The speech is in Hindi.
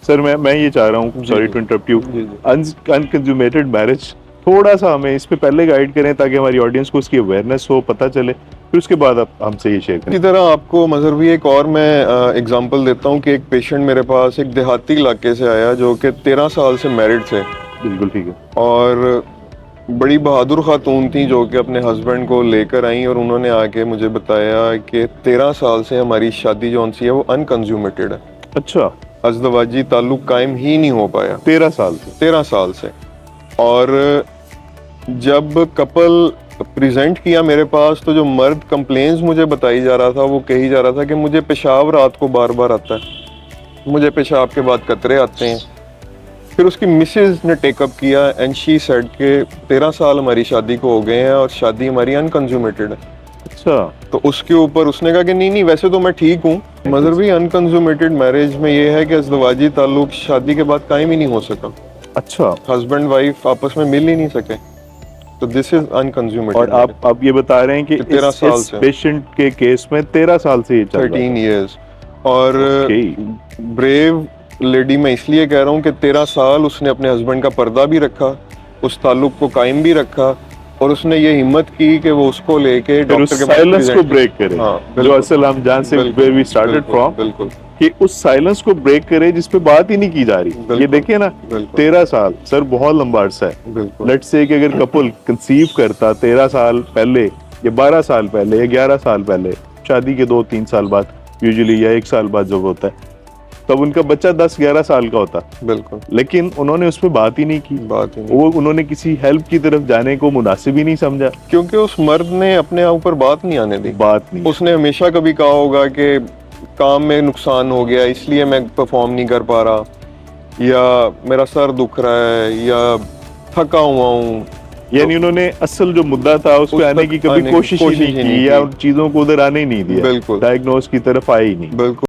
सर मैं ये चाह रहा हूँ, sorry to interrupt you, unconsummated marriage थोड़ा सा हमें इस पे पहले गाइड करें ताकि हमारी ऑडियंस को उसकी अवेयरनेस हो, पता चले, फिर उसके बाद आप हमसे ये शेयर करें। इसी तरह आपको मजहबी एक और मैं एग्जांपल देता हूँ कि एक पेशेंट मेरे पास एक देहाती इलाके से आया जो कि 13 साल से मैरिड थे बिल्कुल ठीक है। और बड़ी बहादुर खातून थी जो कि अपने हस्बैंड को लेकर आई और उन्होंने आके मुझे बताया कि 13 साल से हमारी शादी जो सी है वो अनकंज्यूमेटेड है। अच्छा, अज़दवाजी ताल्लुक कायम ही नहीं हो पाया 13 साल से। 13 साल से। और जब कपल प्रेजेंट किया मेरे पास तो जो मर्द कंप्लेंट्स मुझे बताई जा रहा था वो कही जा रहा था कि मुझे पेशाब रात को बार बार आता है, मुझे पेशाब के बाद कतरे आते हैं। फिर उसकी मिसेज ने टेकअप किया एंड शी सेड के 13 साल हमारी शादी को हो गए हैं और शादी हमारी अनकंज्यूमेटेड है। अच्छा, तो उसके ऊपर उसने कहा कि नहीं वैसे तो मैं ठीक हूँ, मगर भी अनकंज्यूमेटेड मैरिज में ये है कि अज़दवाजी ताल्लुक शादी के बाद कायम ही नहीं हो सका। अच्छा, हस्बैंड वाइफ आपस में मिल ही नहीं सके, तो दिस इज अनकंज्यूमेटेड। और आप ये बता रहे हैं कि 13 साल इस से पेशेंट के केस में 13 साल से ये चल रहा 13 है। इयर्स। और Okay. ब्रेव लेडी मैं इसलिए कह रहा हूँ कि 13 साल उसने अपने हस्बैंड का पर्दा भी रखा, उस ताल्लुक को कायम भी रखा और उसने ये हिम्मत की कि वो उसको लेके फिर डॉक्टर उस के पास साइलेंस को present ब्रेक करे, हाँ, जो बिल्कुल, असल हम जान से बिल्कुल, where we started बिल्कुल, from, बिल्कुल कि उस साइलेंस को ब्रेक करे जिस पे बात ही नहीं की जा रही। ये बिल्कुल, देखिए ना, बिल्कुल। 13 साल सर बहुत लंबा अरसा है। बिल्कुल लेट्स से कि अगर कपल कंसीव करता 13 साल पहले या 12 साल पहले या 11 साल पहले, शादी के 2-3 साल बाद यूजुअली या 1 साल बाद जब होता है, तब उनका बच्चा 10-11 साल का होता। बिल्कुल, लेकिन उन्होंने उस पर बात ही नहीं की, बात ही नहीं। वो उन्होंने किसी हेल्प की तरफ जाने को मुनासिब ही नहीं समझा। क्योंकि उस मर्द ने अपने ऊपर बात नहीं आने दी। बात नहीं, उसने हमेशा कभी कहा होगा कि काम में नुकसान हो गया इसलिए मैं परफॉर्म नहीं कर पा रहा, या मेरा सर दुख रहा है, या थका हुआ हूँ। यानी उन्होंने असल जो मुद्दा था उस पे आने की कभी कोशिश ही नहीं की या उन चीजों को उधर आने ही नहीं दिया, बिल्कुल, डायग्नोस की तरफ आए ही नहीं। बिल्कुल।